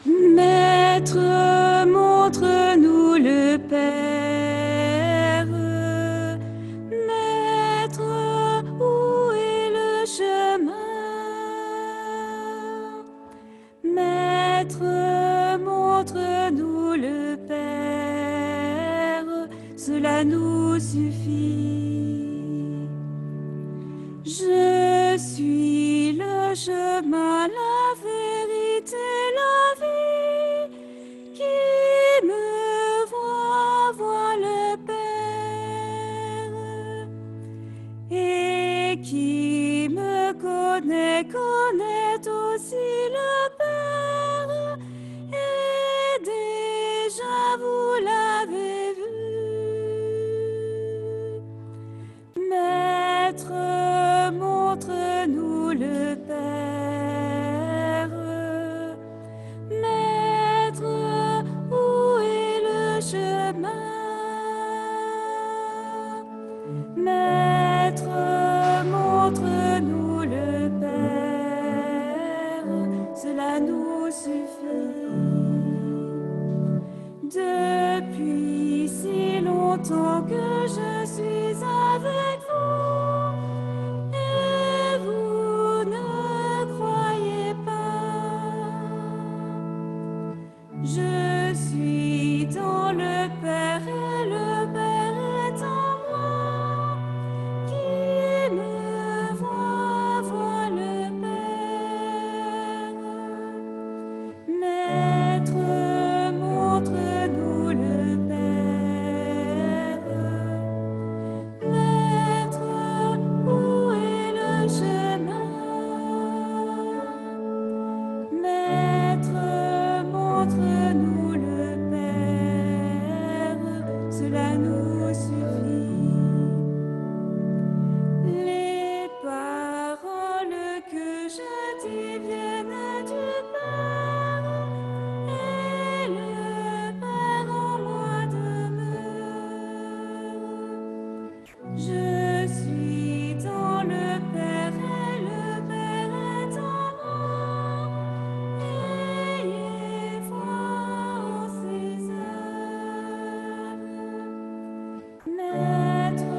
Maître, montre-nous le Père. Maître, où est le chemin? Maître, montre-nous le Père. Cela nous suffit. Je suis le chemin, la vérité, la vie. Qui me voit, voit le Père. Et qui me connaît, connaît aussi le Père. Et déjà vous l'avez vu. Maître, montre-nous le Père. Maître, où est le chemin? Maître, montre-nous le Père. Cela nous suffit. Depuis si longtemps que je suis avec vous, et vous ne croyez pas. Je suis dans le Père et le Père est en moi. Qui me voit, voit le Père. Maître, montre-nous le Père. Maître, où est le chemin? Maître, montre-nous le Père. Cela nous suffit. Les paroles que je dis viennent du Père. Et le Père en moi demeure. Je suis dans le Père et le Père est en moi. Ayez foi en ses œuvres. Maître,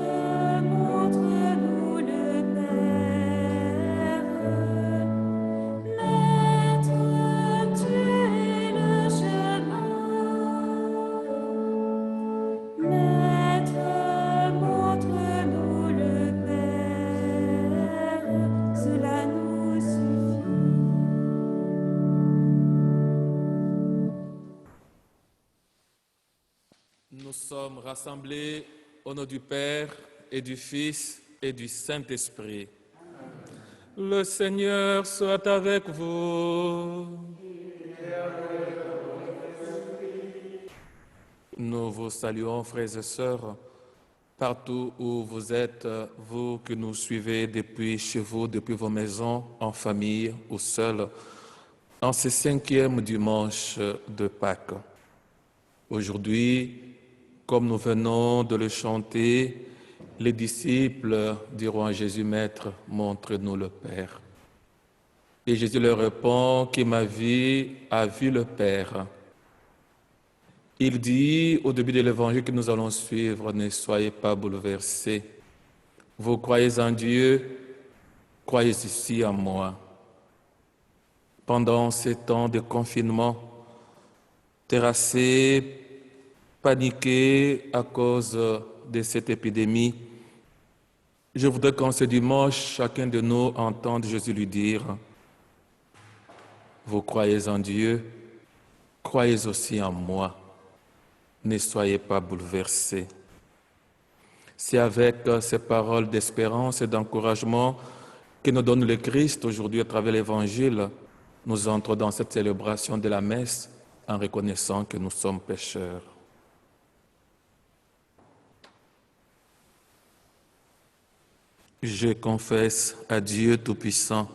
montre-nous le Père. Maître, tu es le chemin. Maître, montre-nous le Père. Cela nous suffit. Nous sommes rassemblés au nom du Père et du Fils et du Saint-Esprit. Le Seigneur soit avec vous. Nous vous saluons, frères et sœurs, partout où vous êtes, vous que nous suivez depuis chez vous, depuis vos maisons, en famille ou seuls, en ce 5e dimanche de Pâques. Aujourd'hui, comme nous venons de le chanter, les disciples diront à Jésus, Maître, montre-nous le Père. Et Jésus leur répond, qui m'a vu a vu le Père. Il dit au début de l'évangile que nous allons suivre, ne soyez pas bouleversés. Vous croyez en Dieu, croyez ici en moi. Pendant ces temps de confinement, terrassés, paniqués à cause de cette épidémie, je voudrais qu'en ce dimanche, chacun de nous entende Jésus lui dire, vous croyez en Dieu, croyez aussi en moi. Ne soyez pas bouleversés. C'est avec ces paroles d'espérance et d'encouragement que nous donne le Christ aujourd'hui à travers l'Évangile. Nous entrons dans cette célébration de la messe en reconnaissant que nous sommes pécheurs. Je confesse à Dieu Tout-Puissant,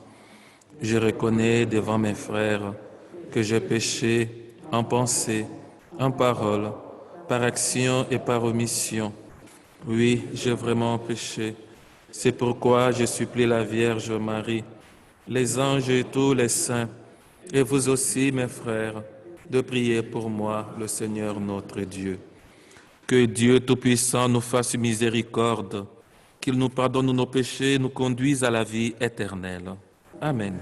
je reconnais devant mes frères que j'ai péché en pensée, en parole, par action et par omission. Oui, j'ai vraiment péché. C'est pourquoi je supplie la Vierge Marie, les anges et tous les saints, et vous aussi, mes frères, de prier pour moi, le Seigneur notre Dieu. Que Dieu Tout-Puissant nous fasse miséricorde, qu'il nous pardonne nos péchés et nous conduise à la vie éternelle. Amen.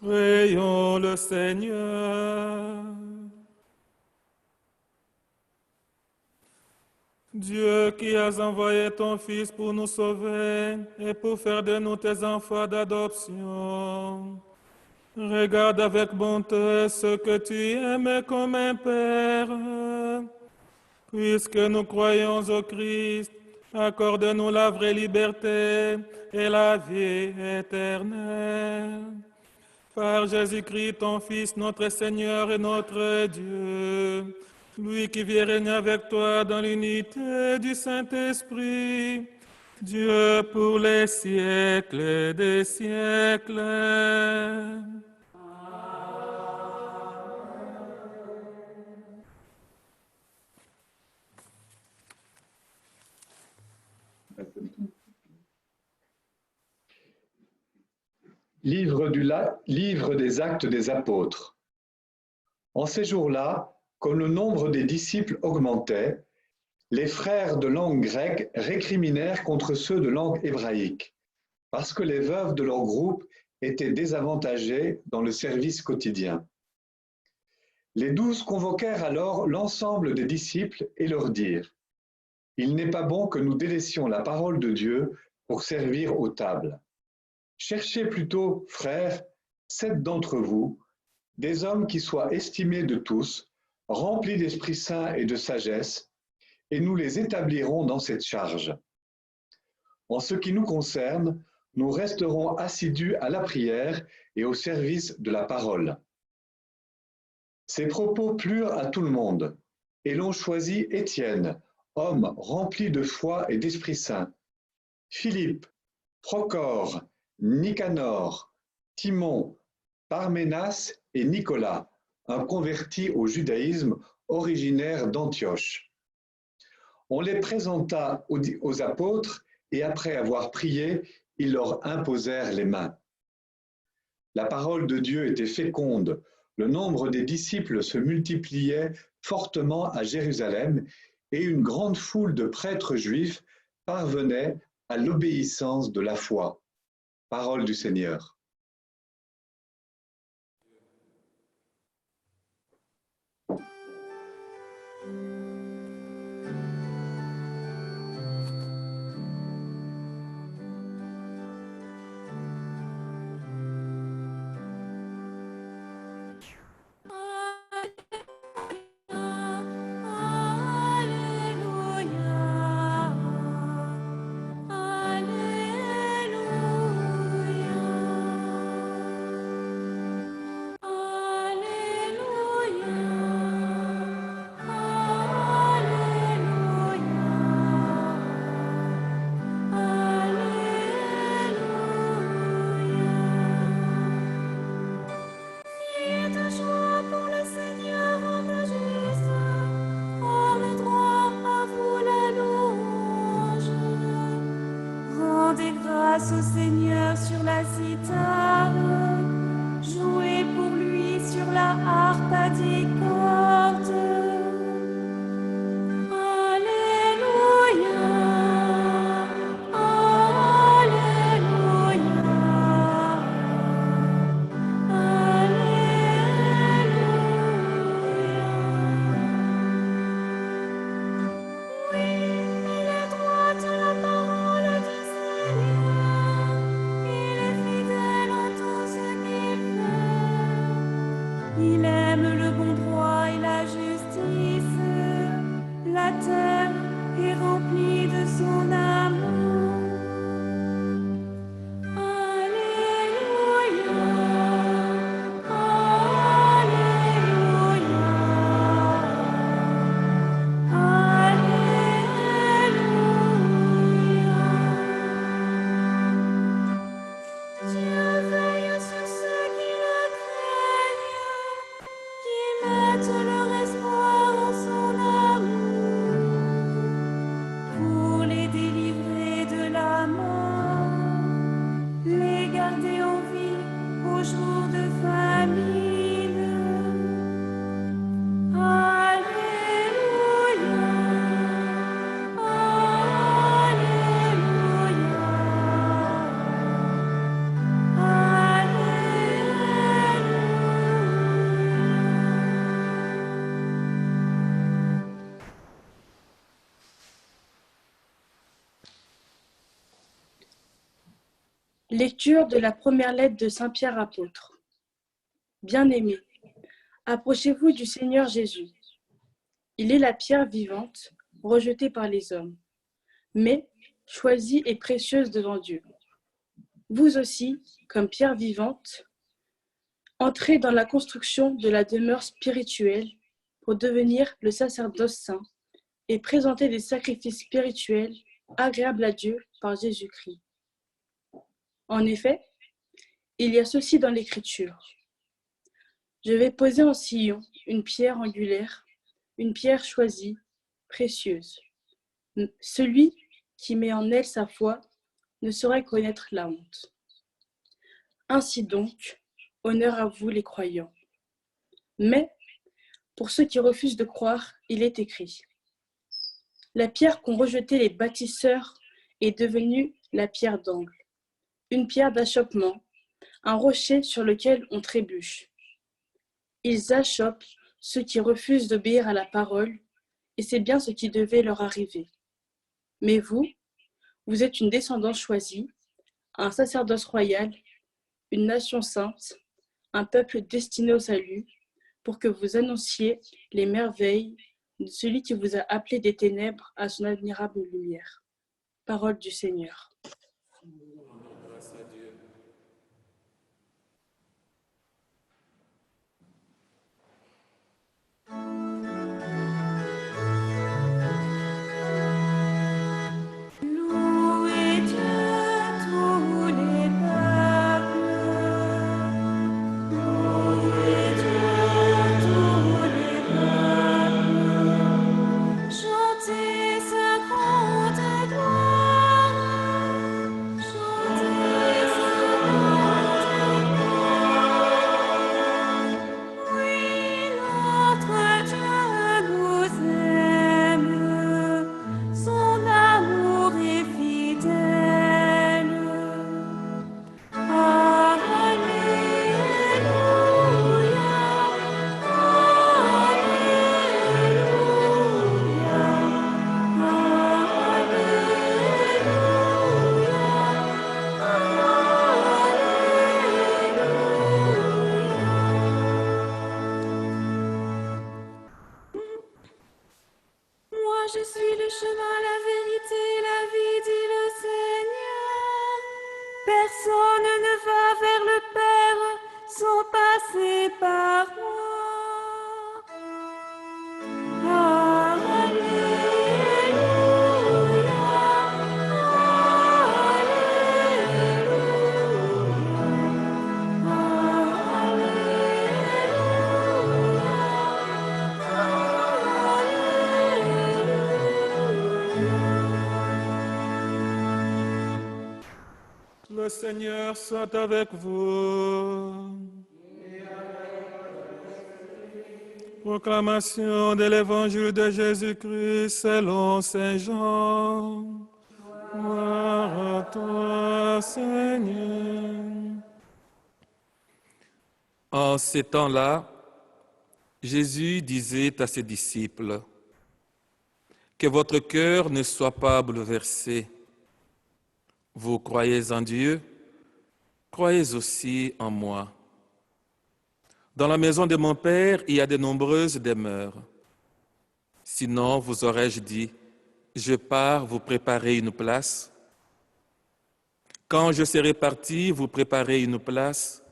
Prions le Seigneur. Dieu qui as envoyé ton Fils pour nous sauver et pour faire de nous tes enfants d'adoption, regarde avec bonté ce que tu aimes comme un Père. Puisque nous croyons au Christ, accorde-nous la vraie liberté et la vie éternelle. Par Jésus-Christ, ton Fils, notre Seigneur et notre Dieu, lui qui vit et règne avec toi dans l'unité du Saint-Esprit, Dieu pour les siècles des siècles. Livre des Actes des Apôtres. En ces jours-là, comme le nombre des disciples augmentait, les frères de langue grecque récriminèrent contre ceux de langue hébraïque, parce que les veuves de leur groupe étaient désavantagées dans le service quotidien. Les 12 convoquèrent alors l'ensemble des disciples et leur dirent : « Il n'est pas bon que nous délaissions la parole de Dieu pour servir aux tables. Cherchez plutôt, frères, 7 d'entre vous, des hommes qui soient estimés de tous, remplis d'Esprit Saint et de sagesse, et nous les établirons dans cette charge. En ce qui nous concerne, nous resterons assidus à la prière et au service de la parole. » Ces propos plurent à tout le monde, et l'on choisit Étienne, homme rempli de foi et d'Esprit Saint, Philippe, Procore, Nicanor, Timon, Parménas et Nicolas, un converti au judaïsme originaire d'Antioche. On les présenta aux apôtres et après avoir prié, ils leur imposèrent les mains. La parole de Dieu était féconde, le nombre des disciples se multipliait fortement à Jérusalem et une grande foule de prêtres juifs parvenait à l'obéissance de la foi. Parole du Seigneur. Grâce au Seigneur sur la cithare, jouez pour lui sur la harpe à 10 cordes. Alléluia, Alléluia, Alléluia. Oui, il est droit à la parole du Seigneur. Il est fidèle en tout ce qu'il fait. Il aime le bon droit et la justice. La terre est remplie de son amour. Alléluia, Alléluia. Dieu veille sur ceux qui le craignent, qui mettent leur espoir en son amour, pour les délivrer de la mort, les garder en vie au jour de famine. Alléluia, Alléluia. Lecture de la première lettre de Saint Pierre apôtre. Bien-aimés, approchez-vous du Seigneur Jésus. Il est la pierre vivante, rejetée par les hommes, mais choisie et précieuse devant Dieu. Vous aussi, comme pierre vivante, Entrez dans la construction de la demeure spirituelle pour devenir le sacerdoce saint et présenter des sacrifices spirituels agréables à Dieu par Jésus-Christ. En effet, il y a ceci dans l'Écriture. Je vais poser en Sion une pierre angulaire, une pierre choisie, précieuse. Celui qui met en elle sa foi ne saurait connaître la honte. Ainsi donc, honneur à vous les croyants. Mais, pour ceux qui refusent de croire, il est écrit. La pierre qu'ont rejetée les bâtisseurs est devenue la pierre d'angle, une pierre d'achoppement, un rocher sur lequel on trébuche. Ils achoppent ceux qui refusent d'obéir à la parole, et c'est bien ce qui devait leur arriver. Mais vous, vous êtes une descendance choisie, un sacerdoce royal, une nation sainte, un peuple destiné au salut, pour que vous annonciez les merveilles de celui qui vous a appelé des ténèbres à son admirable lumière. Parole du Seigneur. Grâce à Dieu. Louez Dieu tous les peuples. Louez Dieu tous les peuples. Chantez sa grande gloire. Chantez sa grande gloire. Oui, notre Dieu nous aime. Son amour est fidèle. Alléluia, Moi je suis le chemin, la vérité et la vie, dit le Seigneur. Personne ne va vers le Père sans passer par moi. Alléluia, Le Seigneur soit avec vous. Proclamation de l'Évangile de Jésus-Christ selon Saint Jean. Gloire à toi, Seigneur. En ces temps-là, Jésus disait à ses disciples, « Que votre cœur ne soit pas bouleversé. Vous croyez en Dieu, croyez aussi en moi. Dans la maison de mon Père, il y a de nombreuses demeures. Sinon, vous aurais-je dit, je pars vous préparer une place. Quand je serai parti vous préparer une place,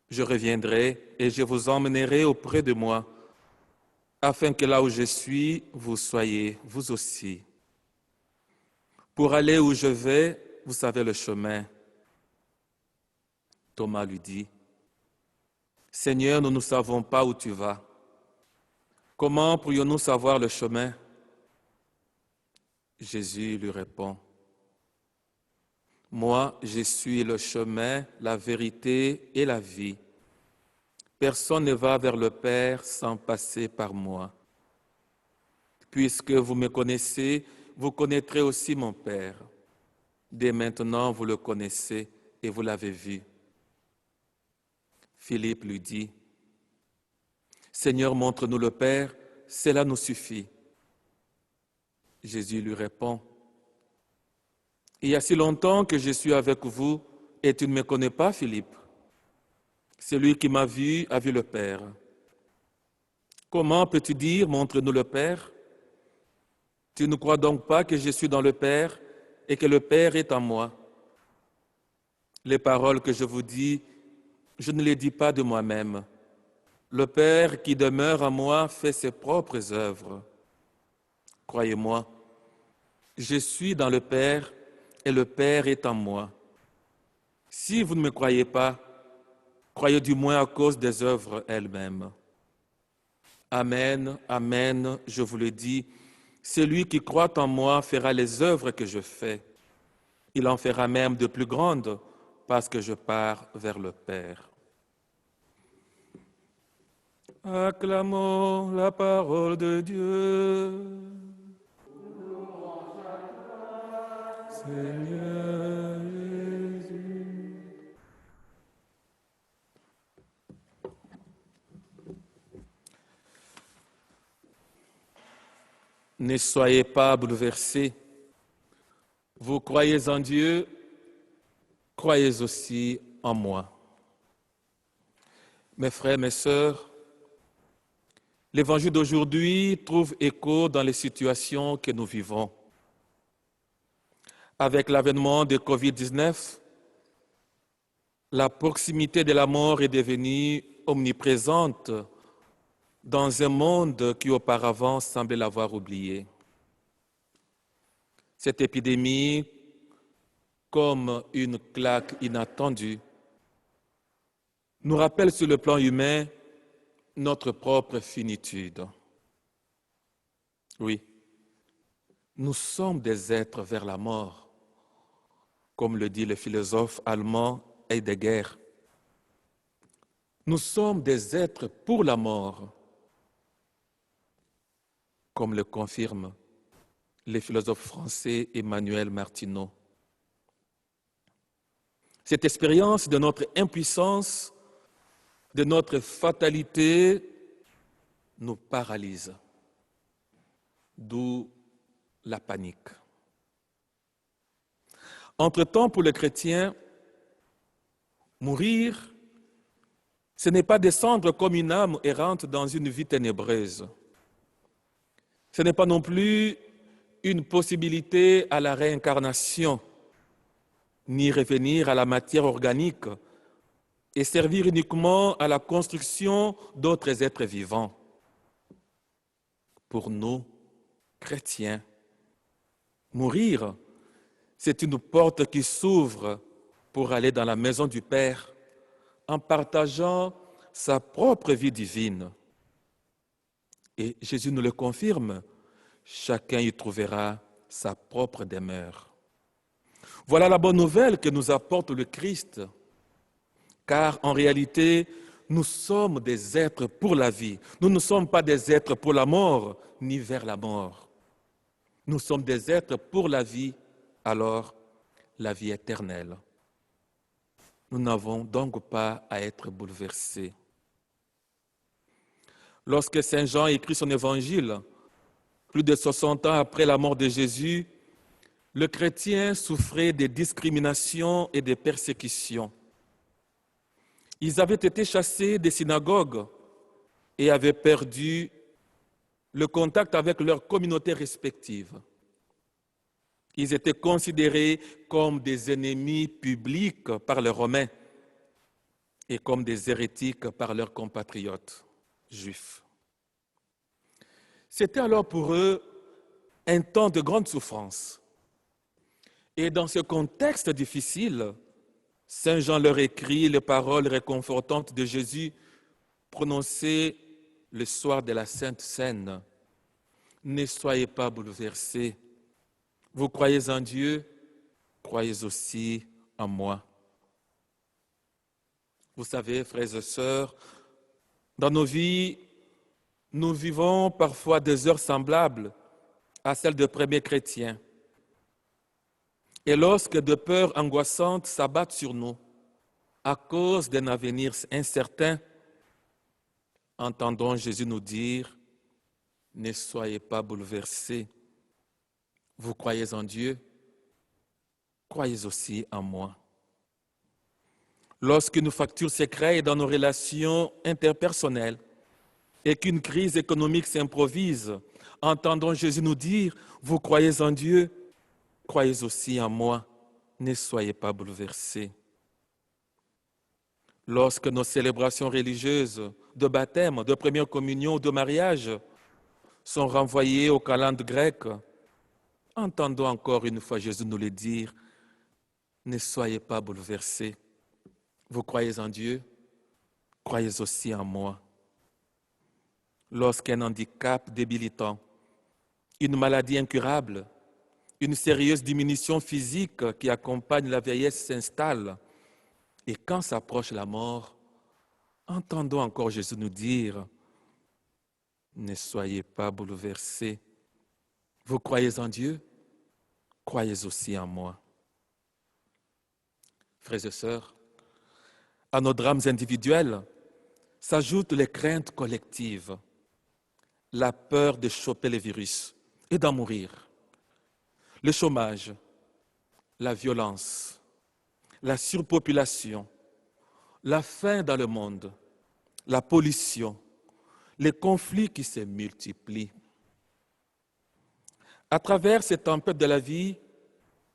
je reviendrai et je vous emmènerai auprès de moi, afin que là où je suis, vous soyez, vous aussi. Pour aller où je vais, vous savez le chemin. » Thomas lui dit, « Seigneur, nous ne savons pas où tu vas. Comment pourrions-nous savoir le chemin ?» Jésus lui répond, « Moi, je suis le chemin, la vérité et la vie. Personne ne va vers le Père sans passer par moi. Puisque vous me connaissez, vous connaîtrez aussi mon Père. Dès maintenant, vous le connaissez et vous l'avez vu. » Philippe lui dit, « Seigneur, montre-nous le Père, cela nous suffit. » Jésus lui répond, « Il y a si longtemps que je suis avec vous et tu ne me connais pas, Philippe. Celui qui m'a vu a vu le Père. Comment peux-tu dire, montre-nous le Père? Tu ne crois donc pas que je suis dans le Père et que le Père est en moi? Les paroles que je vous dis, je ne les dis pas de moi-même. Le Père qui demeure en moi fait ses propres œuvres. Croyez-moi, je suis dans le Père et le Père est en moi. Si vous ne me croyez pas, croyez du moins à cause des œuvres elles-mêmes. Amen, amen, je vous le dis, celui qui croit en moi fera les œuvres que je fais. Il en fera même de plus grandes parce que je pars vers le Père. Acclamons la parole de Dieu. Seigneur Jésus. Ne soyez pas bouleversés. Vous croyez en Dieu, croyez aussi en moi. Mes frères, mes sœurs, l'évangile d'aujourd'hui trouve écho dans les situations que nous vivons. Avec l'avènement de Covid-19, la proximité de la mort est devenue omniprésente dans un monde qui auparavant semblait l'avoir oublié. Cette épidémie, comme une claque inattendue, nous rappelle sur le plan humain notre propre finitude. Oui, nous sommes des êtres vers la mort, comme le dit le philosophe allemand Heidegger. Nous sommes des êtres pour la mort, comme le confirme le philosophe français Emmanuel Martineau. Cette expérience de notre impuissance, de notre fatalité, nous paralyse, d'où la panique. Entre-temps, pour le chrétien, mourir, ce n'est pas descendre comme une âme errante dans une vie ténébreuse. Ce n'est pas non plus une possibilité à la réincarnation, ni revenir à la matière organique et servir uniquement à la construction d'autres êtres vivants. Pour nous, chrétiens, mourir, c'est une porte qui s'ouvre pour aller dans la maison du Père en partageant sa propre vie divine. Et Jésus nous le confirme, chacun y trouvera sa propre demeure. Voilà la bonne nouvelle que nous apporte le Christ, car en réalité, nous sommes des êtres pour la vie. Nous ne sommes pas des êtres pour la mort, ni vers la mort. Nous sommes des êtres pour la vie, alors la vie éternelle. Nous n'avons donc pas à être bouleversés. Lorsque Saint Jean écrit son évangile, plus de 60 ans après la mort de Jésus, le chrétien souffrait des discriminations et des persécutions. Ils avaient été chassés des synagogues et avaient perdu le contact avec leurs communautés respectives. Ils étaient considérés comme des ennemis publics par les Romains et comme des hérétiques par leurs compatriotes juifs. C'était alors pour eux un temps de grande souffrance. Et dans ce contexte difficile, Saint Jean leur écrit les paroles réconfortantes de Jésus prononcées le soir de la Sainte Seine. Ne soyez pas bouleversés. Vous croyez en Dieu, croyez aussi en moi. Vous savez, frères et sœurs, dans nos vies, nous vivons parfois des heures semblables à celles des premiers chrétiens. Et lorsque de peurs angoissantes s'abattent sur nous à cause d'un avenir incertain, entendons Jésus nous dire « Ne soyez pas bouleversés. Vous croyez en Dieu, croyez aussi en moi. » Lorsqu'une fracture se crée dans nos relations interpersonnelles et qu'une crise économique s'improvise, entendons Jésus nous dire « Vous croyez en Dieu, croyez aussi en moi, ne soyez pas bouleversés. » lorsque nos célébrations religieuses de baptême, de première communion, de mariage sont renvoyées au calendrier grec, entendons encore une fois Jésus nous le dire, ne soyez pas bouleversés. Vous croyez en Dieu, croyez aussi en moi. Lorsqu'un handicap débilitant, une maladie incurable, une sérieuse diminution physique qui accompagne la vieillesse s'installe, et quand s'approche la mort, entendons encore Jésus nous dire, ne soyez pas bouleversés. Vous croyez en Dieu, croyez aussi en moi. Frères et sœurs, à nos drames individuels s'ajoutent les craintes collectives, la peur de choper le virus et d'en mourir, le chômage, la violence, la surpopulation, la faim dans le monde, la pollution, les conflits qui se multiplient. À travers ces tempêtes de la vie,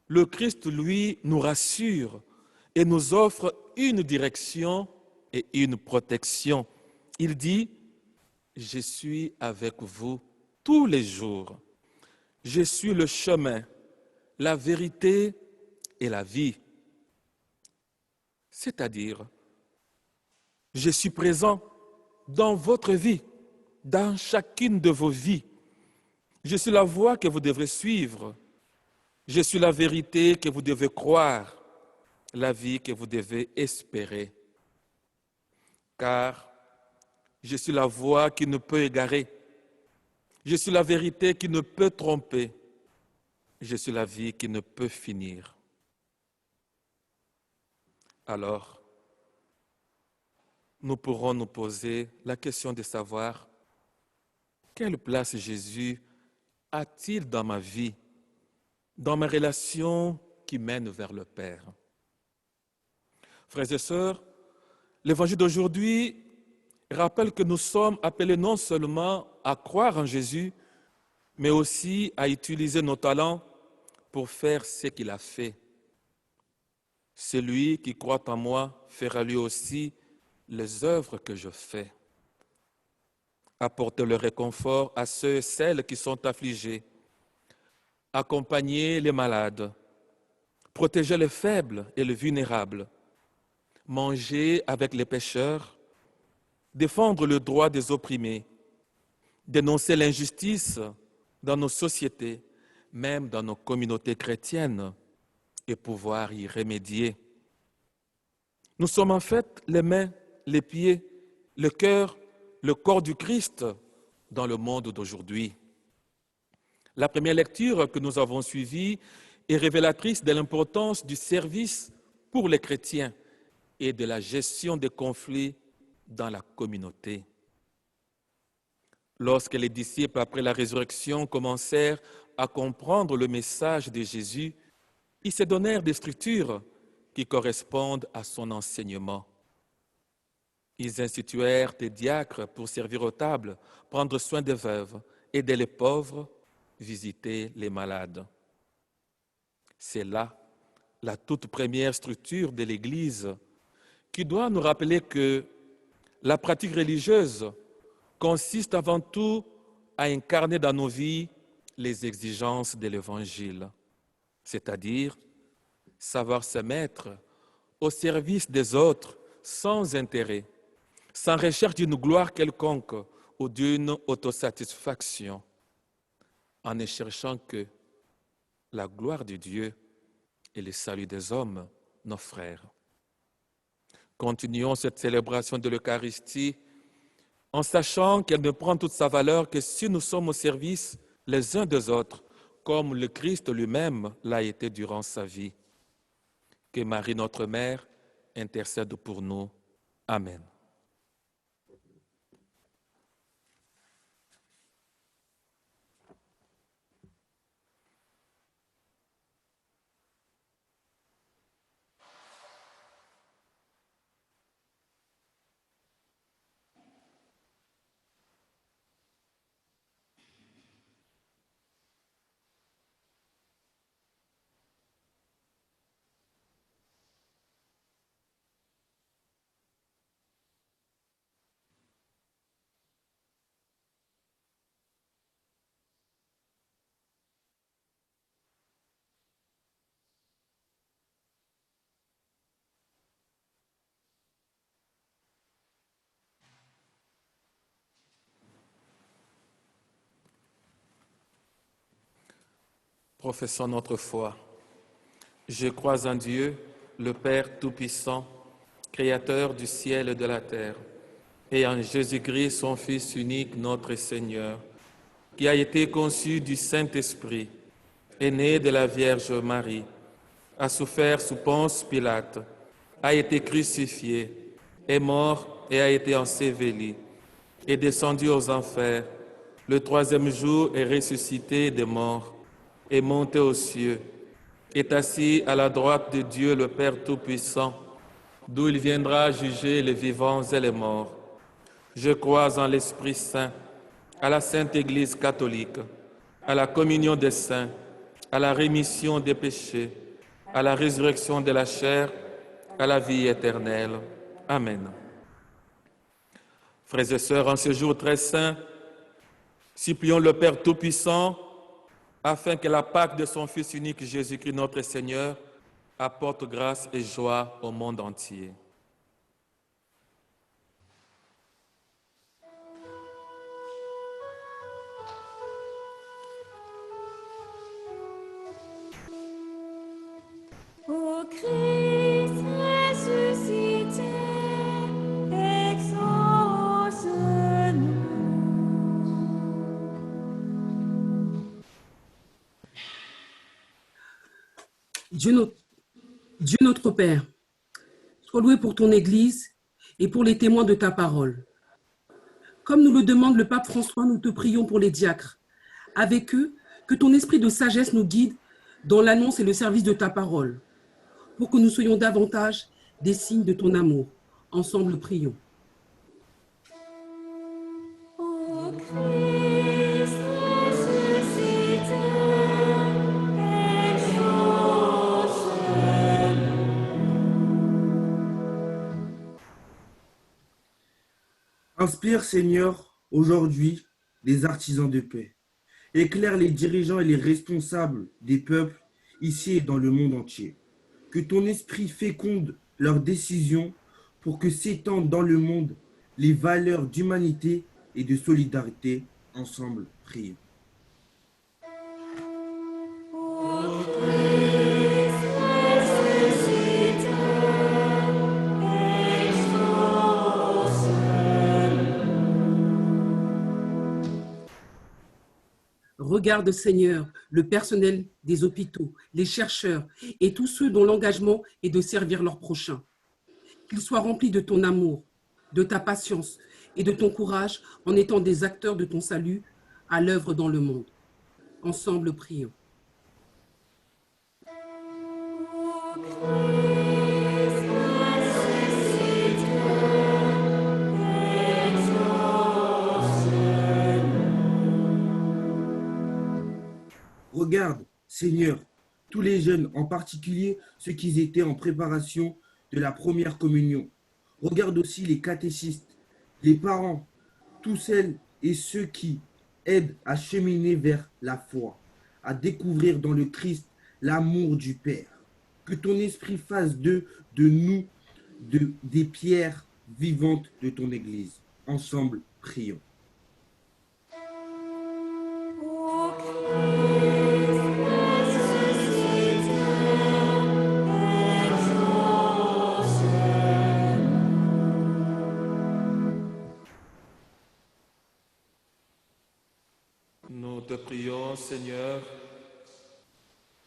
le Christ, lui, nous rassure et nous offre une direction et une protection. Il dit, je suis avec vous tous les jours. Je suis le chemin, la vérité et la vie. C'est-à-dire, je suis présent dans votre vie, dans chacune de vos vies. Je suis la voie que vous devrez suivre. Je suis la vérité que vous devez croire, la vie que vous devez espérer. Car je suis la voie qui ne peut égarer. Je suis la vérité qui ne peut tromper. Je suis la vie qui ne peut finir. Alors, nous pourrons nous poser la question de savoir quelle place Jésus a-t-il dans ma vie, dans mes relations qui mènent vers le Père. Frères et sœurs, l'évangile d'aujourd'hui rappelle que nous sommes appelés non seulement à croire en Jésus, mais aussi à utiliser nos talents pour faire ce qu'il a fait. Celui qui croit en moi fera lui aussi les œuvres que je fais. Apporter le réconfort à ceux et celles qui sont affligés, accompagner les malades, protéger les faibles et les vulnérables, manger avec les pécheurs, défendre le droit des opprimés, dénoncer l'injustice dans nos sociétés, même dans nos communautés chrétiennes, et pouvoir y remédier. Nous sommes en fait les mains, les pieds, le cœur, le corps du Christ dans le monde d'aujourd'hui. La première lecture que nous avons suivie est révélatrice de l'importance du service pour les chrétiens et de la gestion des conflits dans la communauté. Lorsque les disciples, après la résurrection, commencèrent à comprendre le message de Jésus, ils se donnèrent des structures qui correspondent à son enseignement. Ils instituèrent des diacres pour servir aux tables, prendre soin des veuves, aider les pauvres, visiter les malades. C'est là la toute première structure de l'Église qui doit nous rappeler que la pratique religieuse consiste avant tout à incarner dans nos vies les exigences de l'Évangile, c'est-à-dire savoir se mettre au service des autres sans intérêt, sans recherche d'une gloire quelconque ou d'une autosatisfaction, en ne cherchant que la gloire de Dieu et le salut des hommes, nos frères. Continuons cette célébration de l'Eucharistie en sachant qu'elle ne prend toute sa valeur que si nous sommes au service les uns des autres, comme le Christ lui-même l'a été durant sa vie. Que Marie, notre Mère, intercède pour nous. Amen. Professons notre foi. Je crois en Dieu, le Père Tout-Puissant, Créateur du ciel et de la terre, et en Jésus-Christ, son Fils unique, notre Seigneur, qui a été conçu du Saint-Esprit, est né de la Vierge Marie, a souffert sous Ponce Pilate, a été crucifié, est mort et a été enseveli, est descendu aux enfers. Le troisième jour est ressuscité des morts, est monté aux cieux, est assis à la droite de Dieu le Père Tout-Puissant, d'où il viendra juger les vivants et les morts. Je crois en l'Esprit Saint, à la Sainte Église catholique, à la communion des saints, à la rémission des péchés, à la résurrection de la chair, à la vie éternelle. Amen. Frères et sœurs, en ce jour très saint, supplions le Père Tout-Puissant afin que la Pâque de son Fils unique Jésus-Christ notre Seigneur apporte grâce et joie au monde entier. Ô Christ ressuscité, exauce-nous. Dieu notre Père, sois loué pour ton Église et pour les témoins de ta parole. Comme nous le demande le pape François, nous te prions pour les diacres. Avec eux, que ton esprit de sagesse nous guide dans l'annonce et le service de ta parole, pour que nous soyons davantage des signes de ton amour. Ensemble, prions. Ô Christ ressuscité, exauce-nous. Inspire, Seigneur, aujourd'hui les artisans de paix. Éclaire les dirigeants et les responsables des peuples ici et dans le monde entier. Que ton esprit féconde leurs décisions pour que s'étendent dans le monde les valeurs d'humanité et de solidarité. Ensemble, prions. Ô Christ ressuscité, exauce-nous. Regarde, Seigneur, le personnel des hôpitaux, les chercheurs et tous ceux dont l'engagement est de servir leurs prochains. Qu'ils soient remplis de ton amour, de ta patience et de ton courage en étant des acteurs de ton salut à l'œuvre dans le monde. Ensemble, prions. Ô Christ ressuscité, exauce-nous. Regarde, Seigneur, tous les jeunes, en particulier ceux qui étaient en préparation de la première communion. Regarde aussi les catéchistes, les parents, tous celles et ceux qui aident à cheminer vers la foi, à découvrir dans le Christ l'amour du Père. Que ton esprit fasse de nous des pierres vivantes de ton Église. Ensemble, prions. Ô Christ ressuscité, exauce-nous. Nous te prions, Seigneur,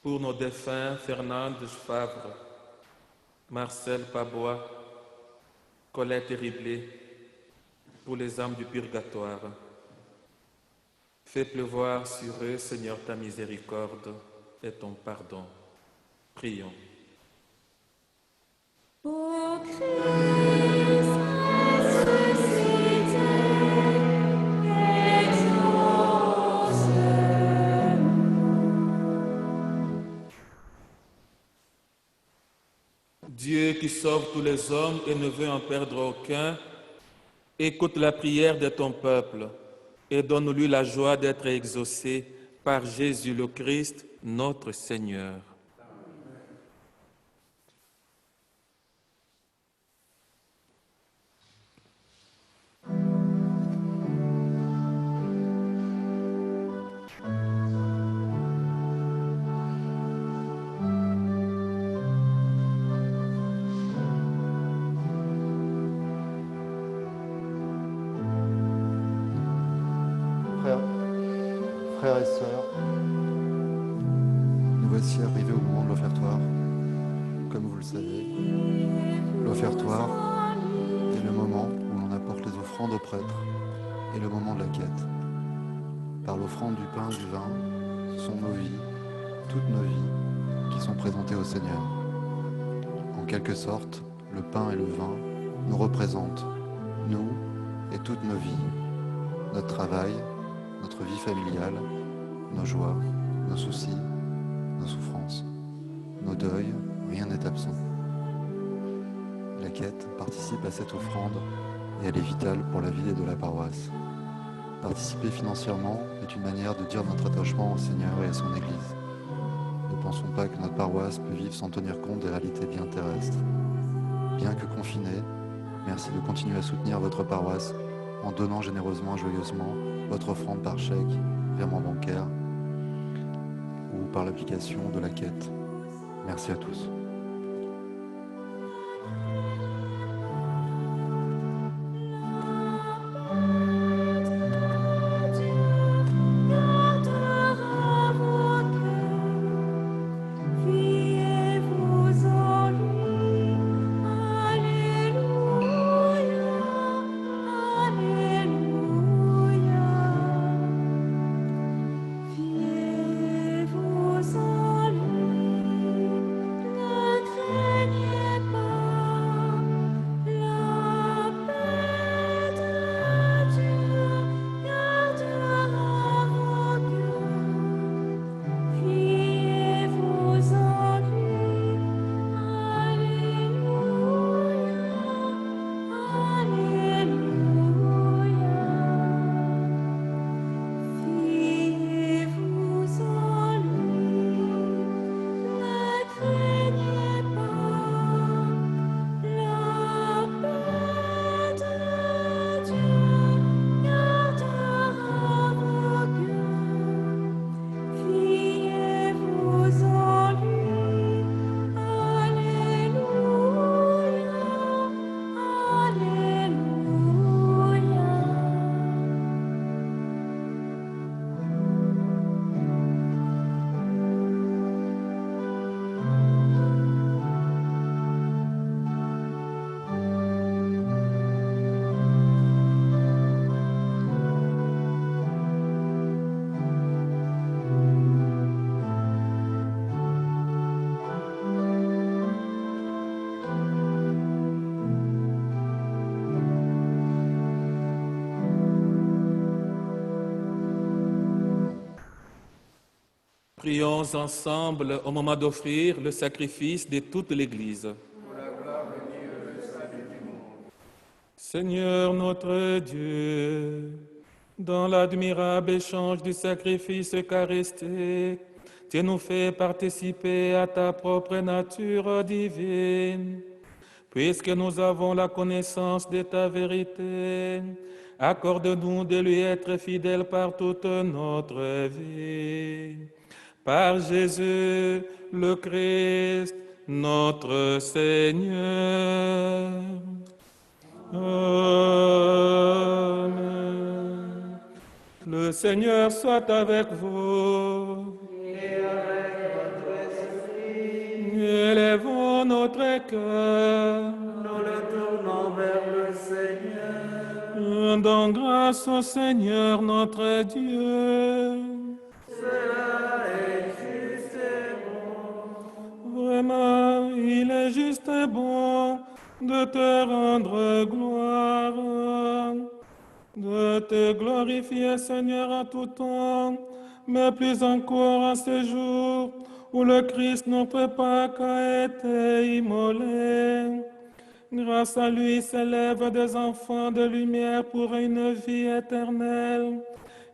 pour nos défunts Fernande Favre, Marcel Pabois, Colette Riblé, pour les âmes du purgatoire. Fais pleuvoir sur eux, Seigneur, ta miséricorde et ton pardon. Prions. Ô Christ ressuscité, exauce-nous. Dieu qui sauve tous les hommes et ne veut en perdre aucun, écoute la prière de ton peuple et donne-lui la joie d'être exaucé par Jésus le Christ, notre Seigneur. Frères et sœurs, nous voici arrivés au moment de l'offertoire. Comme vous le savez, l'offertoire est le moment où l'on apporte les offrandes aux prêtres et le moment de la quête. Par l'offrande du pain et du vin, ce sont nos vies, toutes nos vies, qui sont présentées au Seigneur. En quelque sorte, le pain et le vin nous représentent, nous et toutes nos vies, notre travail, notre vie familiale, nos joies, nos soucis, nos souffrances, nos deuils, rien n'est absent. La quête participe à cette offrande et elle est vitale pour la vie de la paroisse. Participer financièrement est une manière de dire notre attachement au Seigneur et à son Église. Ne pensons pas que notre paroisse peut vivre sans tenir compte des réalités bien terrestres. Bien que confinée, merci de continuer à soutenir votre paroisse en donnant généreusement et joyeusement votre offrande par chèque, virement bancaire ou par l'application de la quête. Merci à tous. Prions ensemble au moment d'offrir le sacrifice de toute l'Église. Seigneur notre Dieu, dans l'admirable échange du sacrifice eucharistique, tu nous fais participer à ta propre nature divine. Puisque nous avons la connaissance de ta vérité, accorde-nous de lui être fidèles par toute notre vie. Par Jésus le Christ, notre Seigneur. Amen. Le Seigneur soit avec vous. Et avec votre esprit. Élevons notre cœur. Nous le tournons vers le Seigneur. Rendons grâce au Seigneur notre Dieu. Cela est juste et bon. Vraiment, il est juste et bon de te rendre gloire, de te glorifier, Seigneur, à tout temps, mais plus encore à ce jour où le Christ, notre Pâques, a été immolé. Grâce à lui s'élèvent des enfants de lumière pour une vie éternelle,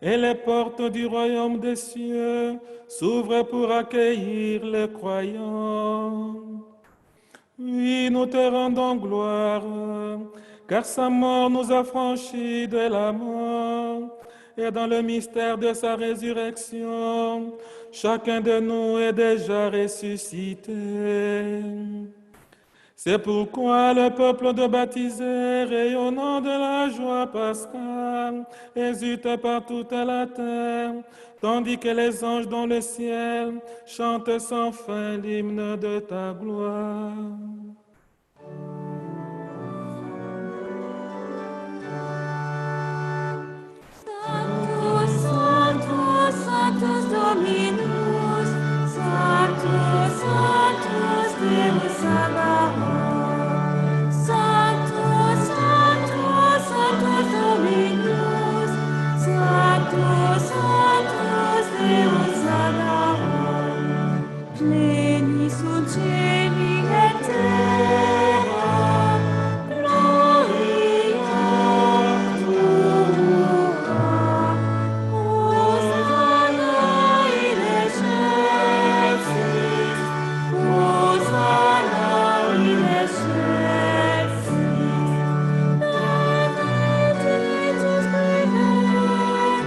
et les portes du royaume des cieux s'ouvrent pour accueillir les croyants. Oui, nous te rendons gloire, car sa mort nous a franchis de la mort, et dans le mystère de sa résurrection, chacun de nous est déjà ressuscité. C'est pourquoi le peuple de baptisés, rayonnant de la joie pascale, hésite par toute la terre, tandis que les anges dans le ciel chantent sans fin l'hymne de ta gloire. Sanctus, Sanctus, Sanctus Dominus, Sanctus, Sanctus Deus Sabaoth. Sanctus, Sanctus, Sanctus Dominus, Sanctus, Sanctus Deus Sabaoth. Pleni sunt cieli et terra, gloria tua. Hosanna in excelsis, Hosanna in excelsis. Benedictus Prevenit,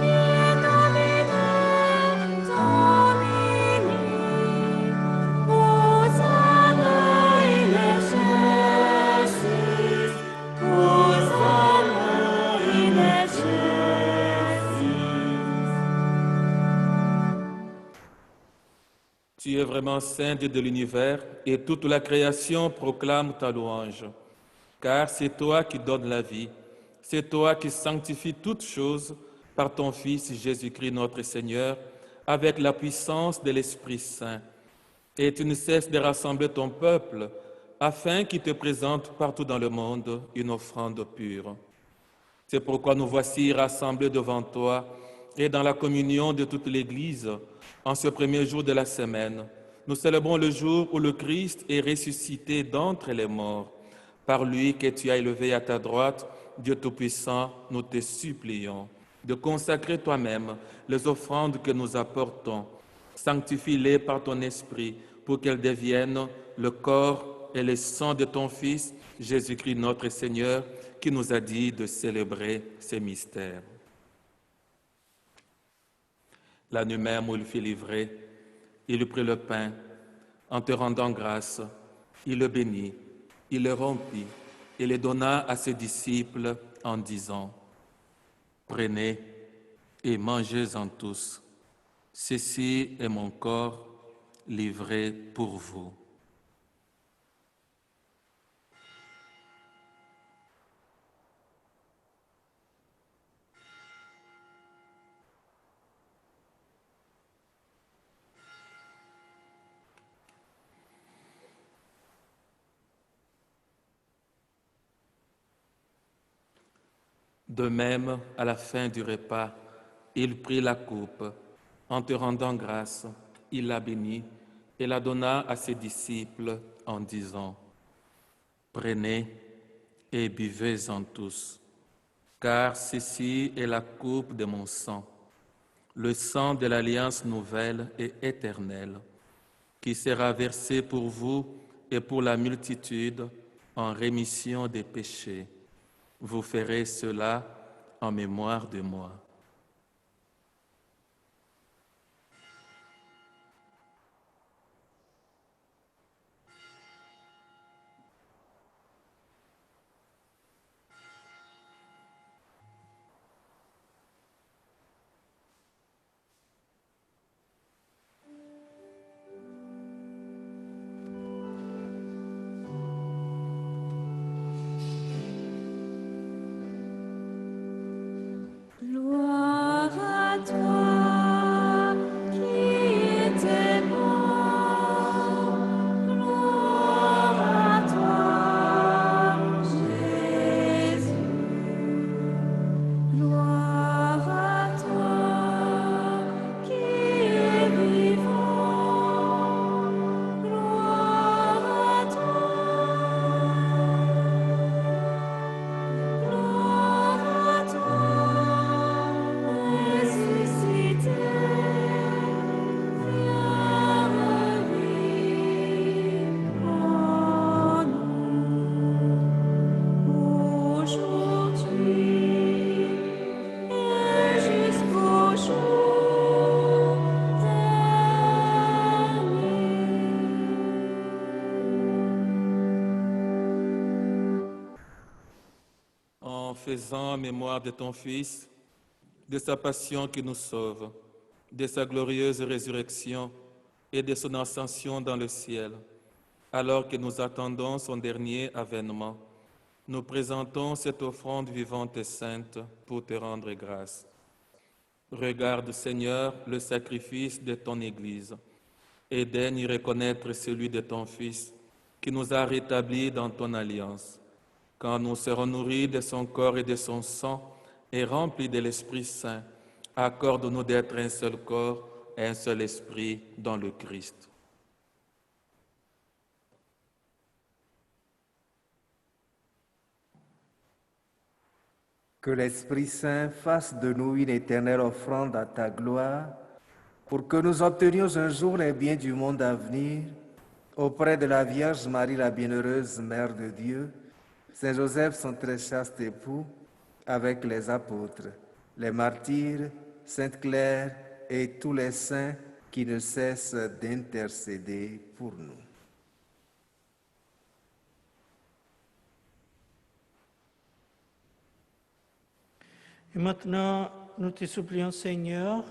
in nomine Domini. Hosanna in excelsis, Hosanna in excelsis. Tu es vraiment saint Dieu de l'univers et toute la création proclame ta louange. Car c'est toi qui donnes la vie, c'est toi qui sanctifies toutes choses par ton Fils Jésus-Christ notre Seigneur, avec la puissance de l'Esprit Saint. Et tu ne cesses de rassembler ton peuple afin qu'il te présente partout dans le monde une offrande pure. C'est pourquoi nous voici rassemblés devant toi et dans la communion de toute l'Église, en ce premier jour de la semaine, nous célébrons le jour où le Christ est ressuscité d'entre les morts. Par lui que tu as élevé à ta droite, Dieu Tout-Puissant, nous te supplions de consacrer toi-même les offrandes que nous apportons. Sanctifie-les par ton Esprit pour qu'elles deviennent le corps et le sang de ton Fils, Jésus-Christ notre Seigneur, qui nous a dit de célébrer ces mystères. La nuit même où il fut livré, il prit le pain, en te rendant grâce, il le bénit, il le rompit et le donna à ses disciples en disant, « Prenez et mangez-en tous, ceci est mon corps livré pour vous. » De même, à la fin du repas, il prit la coupe. En te rendant grâce, il la bénit et la donna à ses disciples en disant, « Prenez et buvez-en tous, car ceci est la coupe de mon sang, le sang de l'alliance nouvelle et éternelle, qui sera versé pour vous et pour la multitude en rémission des péchés. Vous ferez cela en mémoire de moi. » Gloire faisant mémoire de ton Fils, de sa passion qui nous sauve, de sa glorieuse résurrection et de son ascension dans le ciel, alors que nous attendons son dernier avènement, nous présentons cette offrande vivante et sainte pour te rendre grâce. Regarde, Seigneur, le sacrifice de ton Église et daigne y reconnaître celui de ton Fils qui nous a rétablis dans ton alliance. Quand nous serons nourris de son corps et de son sang et remplis de l'Esprit Saint, accorde-nous d'être un seul corps et un seul esprit dans le Christ. Que l'Esprit Saint fasse de nous une éternelle offrande à ta gloire, pour que nous obtenions un jour les biens du monde à venir, auprès de la Vierge Marie, la bienheureuse Mère de Dieu, Saint Joseph, son très chaste époux, avec les apôtres, les martyrs, Sainte Claire et tous les saints qui ne cessent d'intercéder pour nous. Et maintenant, nous te supplions, Seigneur,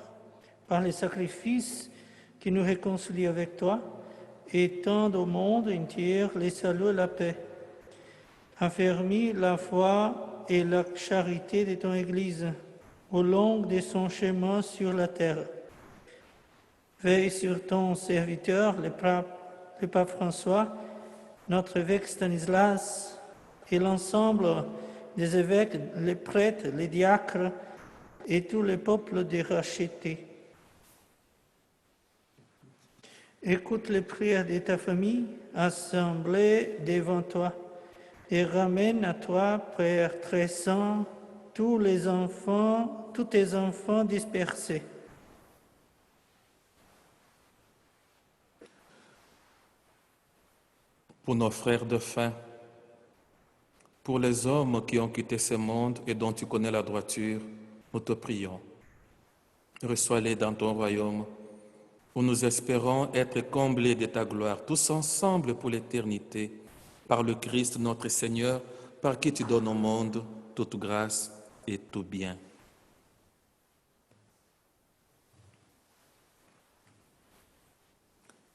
par les sacrifices qui nous réconcilient avec toi, étende au monde entier les saluts et la paix. Affermis la foi et la charité de ton Église au long de son chemin sur la terre. Veille sur ton serviteur, le pape François, notre évêque Stanislas et l'ensemble des évêques, les prêtres, les diacres et tout le peuple des rachetés. Écoute les prières de ta famille assemblée devant toi et ramène à toi, Père très saint, tous tes enfants dispersés. Pour nos frères de faim, pour les hommes qui ont quitté ce monde et dont tu connais la droiture, nous te prions. Reçois-les dans ton royaume, où nous espérons être comblés de ta gloire, tous ensemble pour l'éternité, par le Christ notre Seigneur, par qui tu donnes au monde toute grâce et tout bien.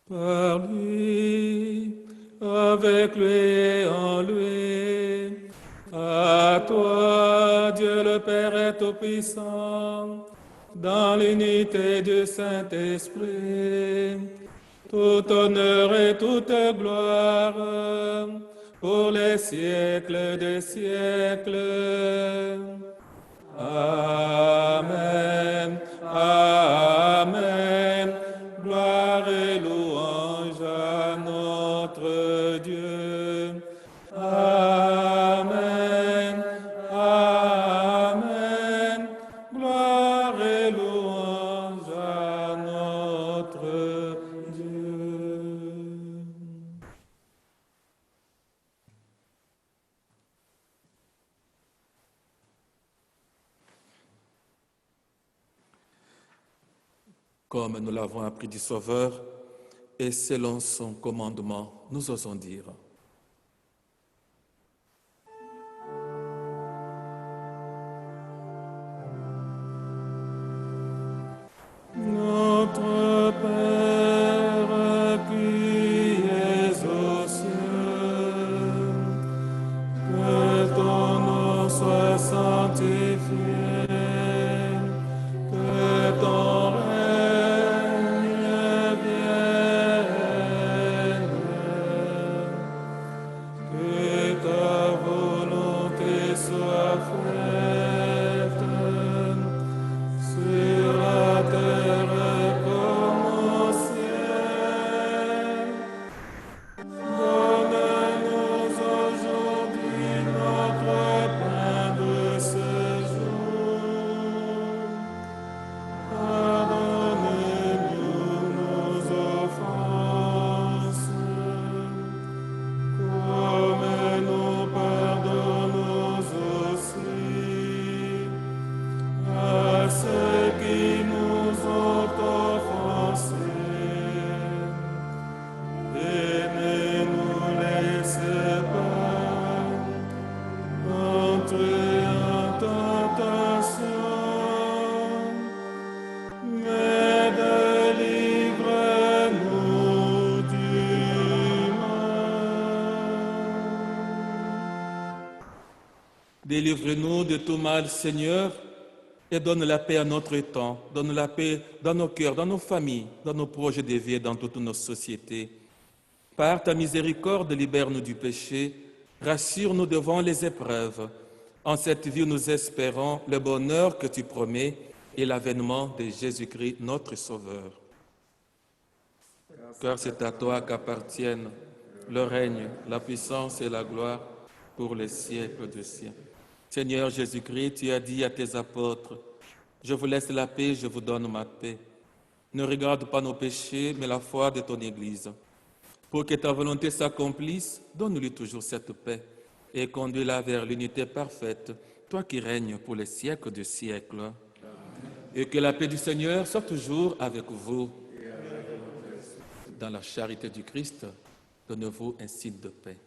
Par lui, avec lui et en lui, à toi, Dieu le Père est tout-puissant, dans l'unité du Saint-Esprit, tout honneur et toute gloire, pour les siècles des siècles. Amen. Amen. Gloire et louange à notre Dieu. Amen. Amen. Gloire et louange à notre Dieu. Comme nous l'avons appris du Sauveur, et selon son commandement, nous osons dire: Notre Père qui es aux cieux, que ton nom soit sanctifié, que ton règne vienne, Délivre-nous de tout mal, Seigneur, et donne la paix à notre temps, donne la paix dans nos cœurs, dans nos familles, dans nos projets de vie et dans toutes nos sociétés. Par ta miséricorde, libère-nous du péché, rassure-nous devant les épreuves. En cette vie, nous espérons le bonheur que tu promets et l'avènement de Jésus-Christ, notre Sauveur. Car c'est à toi qu'appartiennent le règne, la puissance et la gloire pour les siècles des siècles. Seigneur Jésus-Christ, tu as dit à tes apôtres, « Je vous laisse la paix, je vous donne ma paix. Ne regarde pas nos péchés, mais la foi de ton Église. Pour que ta volonté s'accomplisse, donne-lui toujours cette paix et conduis-la vers l'unité parfaite, toi qui règnes pour les siècles des siècles. Et que la paix du Seigneur soit toujours avec vous. Dans la charité du Christ, donnez-vous un signe de paix.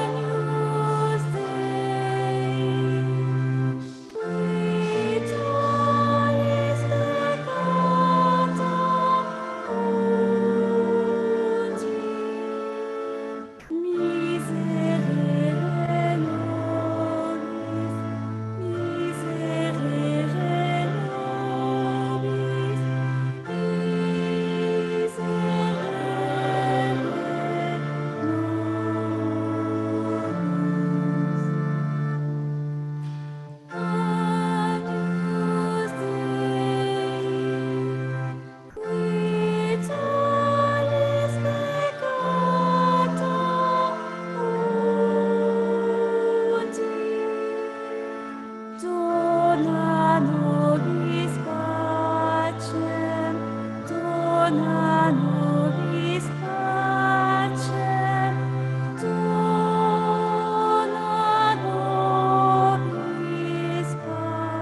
Agnus Dei, qui tollis peccata mundi, miserere nobis, miserere nobis, Agnus Dei, qui tollis peccata mundi, miserere nobis, miserere nobis, Agnus Dei, qui tollis peccata mundi, dona nobis pacem, dona nobis pacem, dona nobis pacem.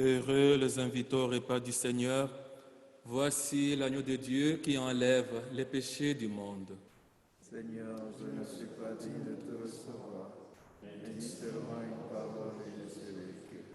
Heureux les invités au repas du Seigneur. Voici l'agneau de Dieu qui enlève les péchés du monde. Seigneur, je ne suis pas digne de te recevoir, mais dis seulement une parole et je serai guéri.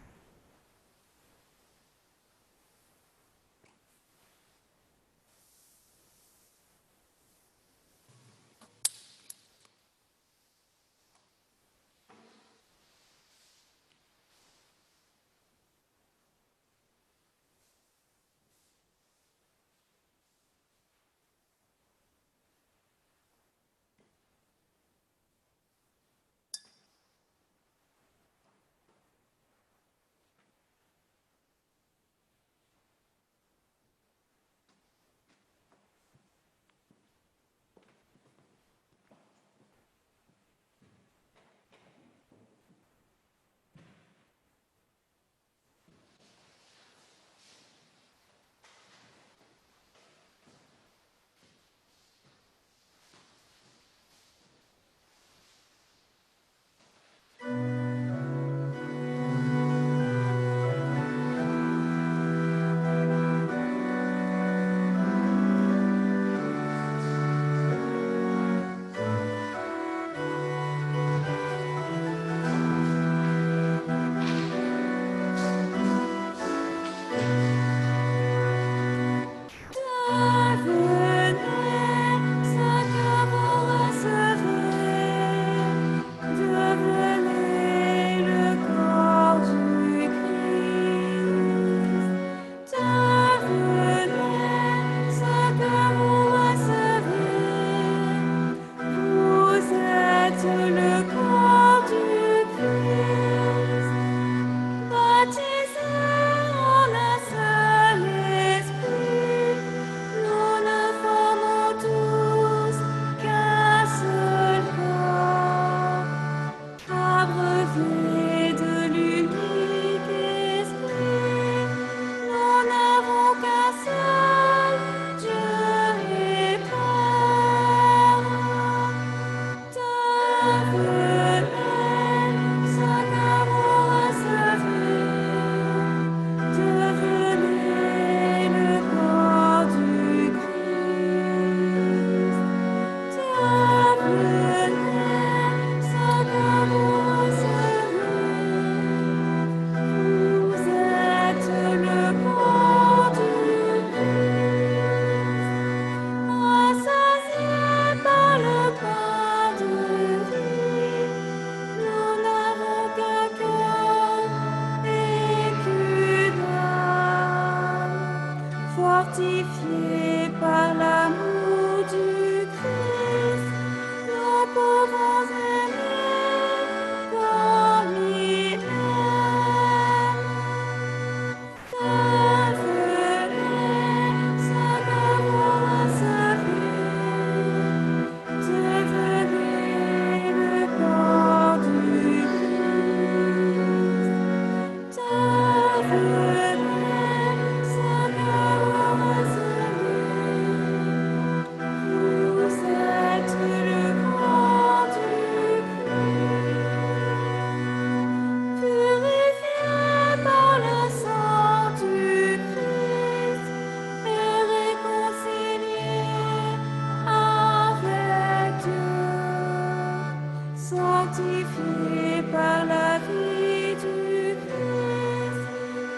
fortifiés par la vie du Christ,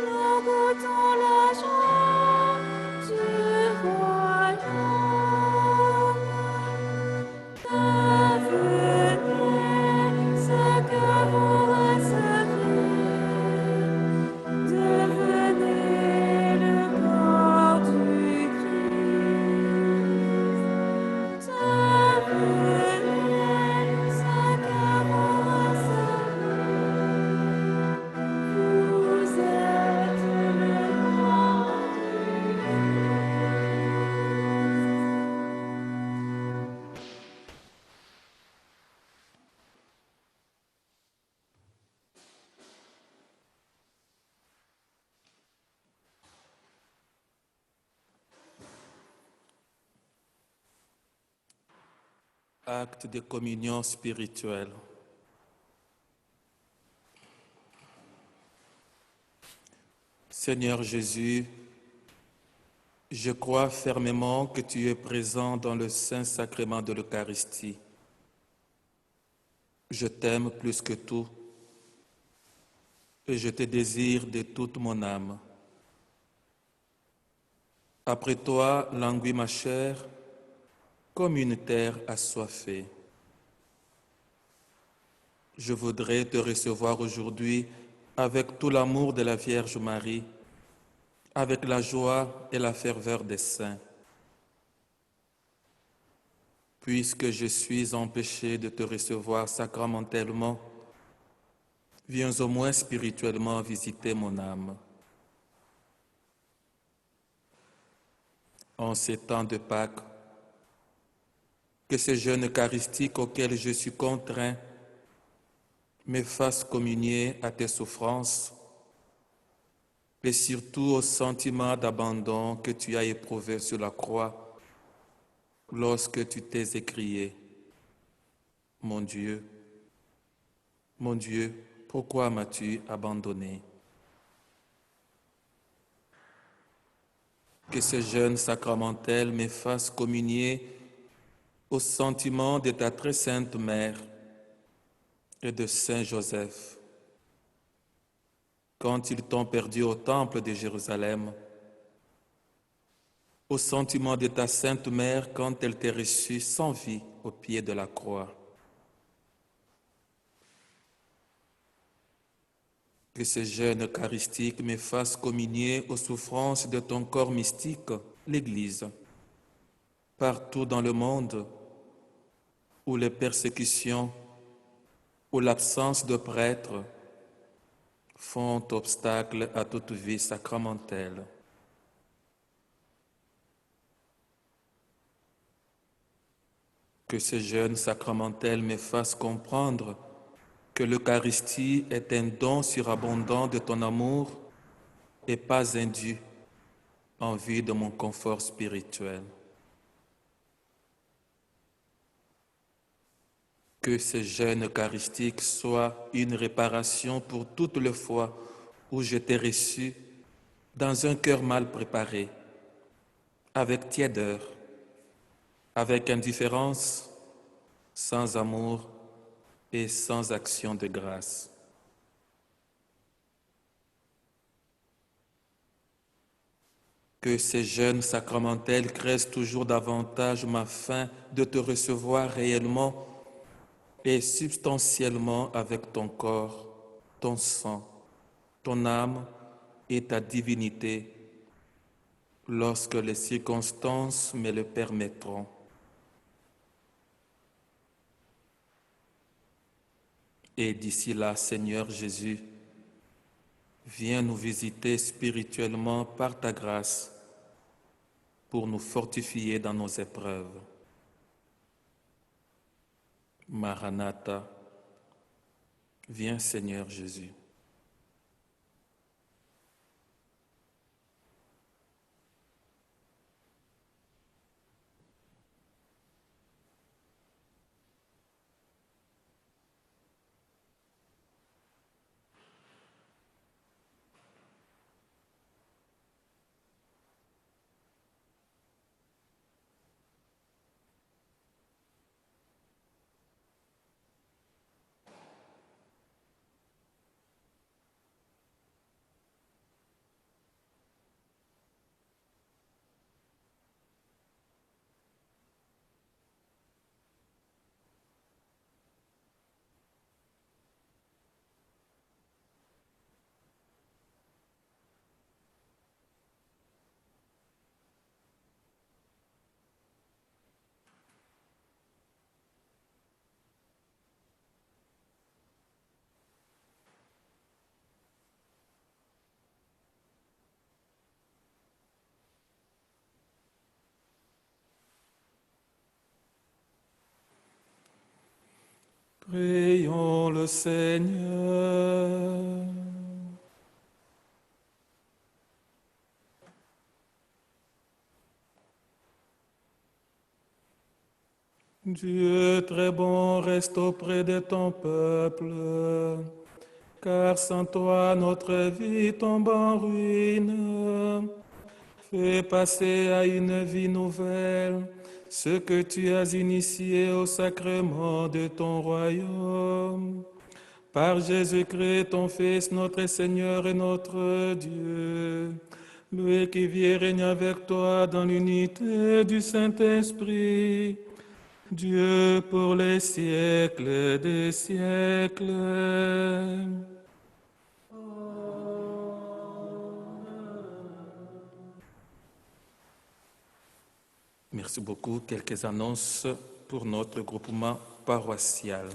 nous goûtons la joie du royaume. Devenez ce que vous recevez, devenez le corps du Christ. Devenez ce que vous recevez, vous êtes le corps du Acte de communion spirituelle. Seigneur Jésus, je crois fermement que tu es présent dans le Saint-Sacrement de l'Eucharistie. Je t'aime plus que tout et je te désire de toute mon âme. Après toi, languit ma chair comme une terre assoiffée. Je voudrais te recevoir aujourd'hui avec tout l'amour de la Vierge Marie, avec la joie et la ferveur des saints. Puisque je suis empêché de te recevoir sacramentellement, viens au moins spirituellement visiter mon âme. En ces temps de Pâques, que ce jeûne eucharistique auquel je suis contraint me fasse communier à tes souffrances et surtout au sentiment d'abandon que tu as éprouvé sur la croix lorsque tu t'es écrié, mon Dieu, pourquoi m'as-tu abandonné? Que ce jeûne sacramentel me fasse communier au sentiment de ta très sainte Mère et de Saint Joseph, quand ils t'ont perdu au temple de Jérusalem, au sentiment de ta sainte Mère quand elle t'est reçue sans vie au pied de la croix. Que ce jeûne eucharistique me fasse communier aux souffrances de ton corps mystique, l'Église, partout dans le monde où les persécutions ou l'absence de prêtres font obstacle à toute vie sacramentelle. Que ce jeûne sacramentel me fasse comprendre que l'Eucharistie est un don surabondant de ton amour et pas un dû en vue de mon confort spirituel. Que ce jeûne eucharistique soit une réparation pour toutes les fois où je t'ai reçu dans un cœur mal préparé, avec tiédeur, avec indifférence, sans amour et sans action de grâce. Que ces jeûnes sacramentels créent toujours davantage ma faim de te recevoir réellement et substantiellement avec ton corps, ton sang, ton âme et ta divinité, lorsque les circonstances me le permettront. Et d'ici là, Seigneur Jésus, viens nous visiter spirituellement par ta grâce pour nous fortifier dans nos épreuves. Maranatha, viens Seigneur Jésus. Prions le Seigneur. Dieu très bon, reste auprès de ton peuple, car sans toi notre vie tombe en ruine. Fais passer à une vie nouvelle ce que tu as initié au sacrement de ton royaume. Par Jésus-Christ, ton Fils, notre Seigneur et notre Dieu, lui qui vit et règne avec toi dans l'unité du Saint-Esprit, Dieu pour les siècles des siècles. Merci beaucoup. Quelques annonces pour notre groupement paroissial.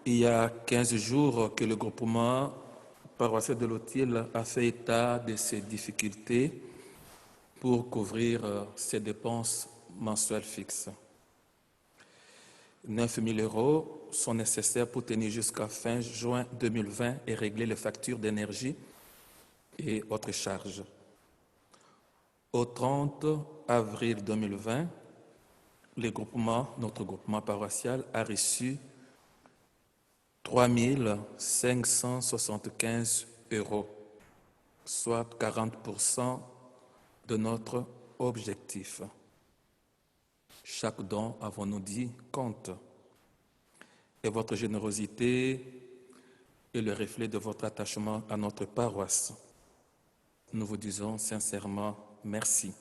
Il y a 15 jours que le groupement paroissial de l'Otille a fait état de ses difficultés pour couvrir ses dépenses mensuelles fixes. 9 000 euros sont nécessaires pour tenir jusqu'à fin juin 2020 et régler les factures d'énergie et autres charges. Au 30 avril 2020, notre groupement paroissial a reçu 3 575 euros, soit 40% de notre objectif. Chaque don, avons-nous dit, compte. Et votre générosité est le reflet de votre attachement à notre paroisse. Nous vous disons sincèrement merci.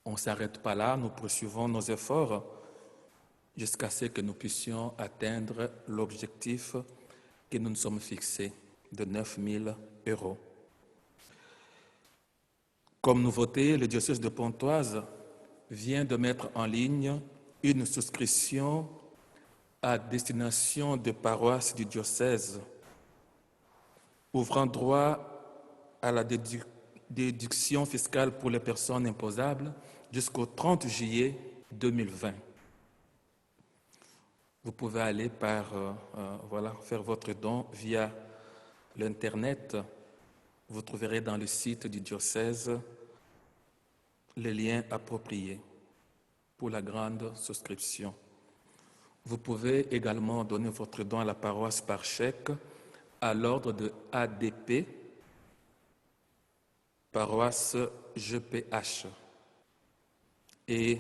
On ne s'arrête pas là, nous poursuivons nos efforts jusqu'à ce que nous puissions atteindre l'objectif que nous nous sommes fixés de 9 000 euros. Comme nouveauté, le diocèse de Pontoise vient de mettre en ligne une souscription à destination des paroisses du diocèse, ouvrant droit à la déduction fiscale pour les personnes imposables jusqu'au 30 juillet 2020. Vous pouvez aller faire votre don via l'Internet. Vous trouverez dans le site du diocèse les liens appropriés pour la grande souscription. Vous pouvez également donner votre don à la paroisse par chèque à l'ordre de ADP, paroisse GPH. Et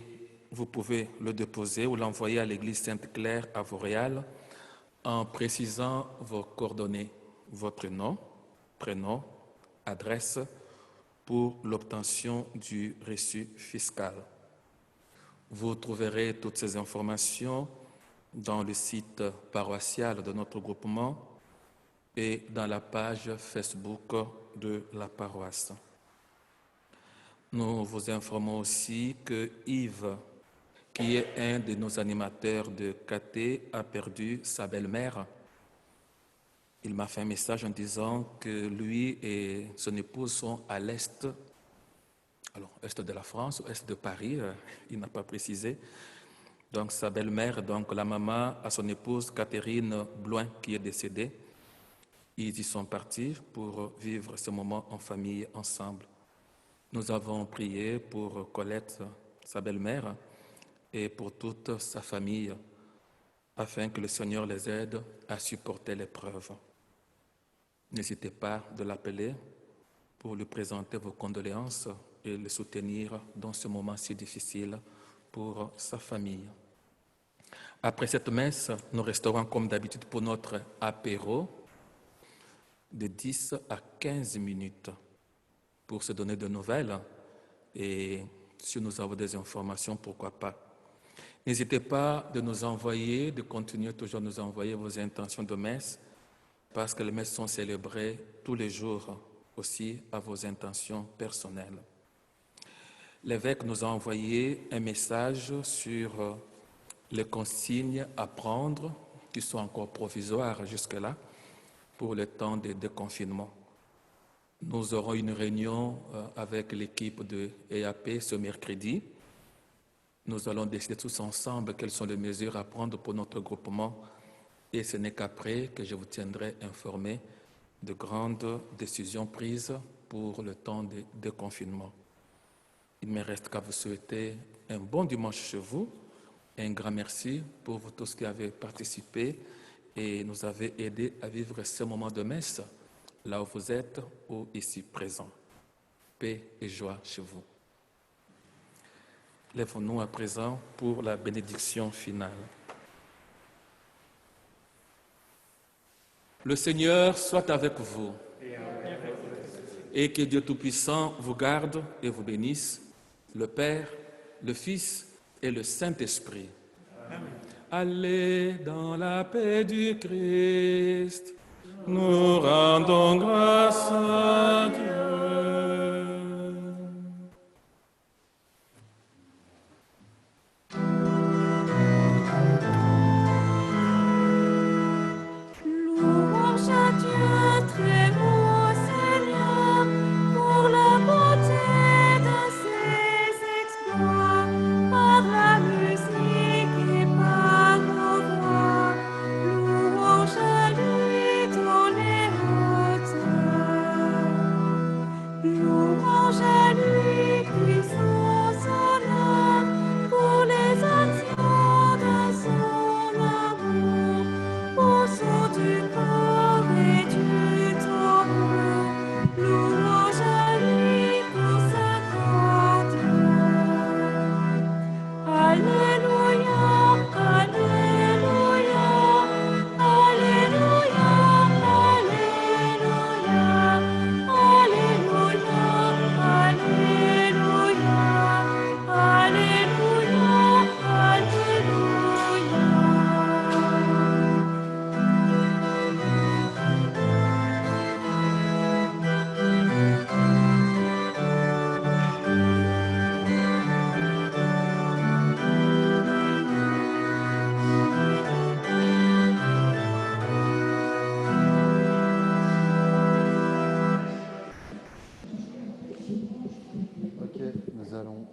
vous pouvez le déposer ou l'envoyer à l'église Sainte-Claire à Vauréal en précisant vos coordonnées, votre nom, prénom, adresse pour l'obtention du reçu fiscal. Vous trouverez toutes ces informations dans le site paroissial de notre groupement et dans la page Facebook de la paroisse. Nous vous informons aussi que Yves, qui est un de nos animateurs de KT, a perdu sa belle-mère. Il m'a fait un message en disant que lui et son épouse sont à l'est, alors est de la France ou est de Paris, il n'a pas précisé. Donc sa belle-mère, donc la maman, à son épouse Catherine Bloin, qui est décédée. Ils y sont partis pour vivre ce moment en famille ensemble. Nous avons prié pour Colette, sa belle-mère, et pour toute sa famille, afin que le Seigneur les aide à supporter l'épreuve. N'hésitez pas de l'appeler pour lui présenter vos condoléances et le soutenir dans ce moment si difficile pour sa famille. Après cette messe, nous resterons comme d'habitude pour notre apéro de 10 à 15 minutes pour se donner de nouvelles et si nous avons des informations, pourquoi pas. N'hésitez pas de continuer toujours à nous envoyer vos intentions de messe parce que les messes sont célébrées tous les jours aussi à vos intentions personnelles. L'évêque nous a envoyé un message sur les consignes à prendre, qui sont encore provisoires jusque-là, pour le temps de déconfinement. Nous aurons une réunion avec l'équipe de EAP ce mercredi. Nous allons décider tous ensemble quelles sont les mesures à prendre pour notre groupement et ce n'est qu'après que je vous tiendrai informé de grandes décisions prises pour le temps de confinement. Il ne me reste qu'à vous souhaiter un bon dimanche chez vous et un grand merci pour vous tous qui avez participé et nous avez aidé à vivre ce moment de messe là où vous êtes ou ici présents. Paix et joie chez vous. Lèvons-nous à présent pour la bénédiction finale. Le Seigneur soit avec vous et que Dieu Tout-Puissant vous garde et vous bénisse, le Père, le Fils et le Saint-Esprit. Allez dans la paix du Christ. Nous rendons grâce à Dieu. Louange à Dieu, très haut Seigneur, pour la beauté de ses exploits, par la musique et par nos voix. Louange à lui dans les hauteurs. Louange à lui, puissance, honneur, pour les actions de son amour, au son du corps et du tambour. Louange à lui pour sa grandeur. Alléluia, Alléluia, Alléluia, Alléluia, Alléluia, Alléluia, Ok, nous allons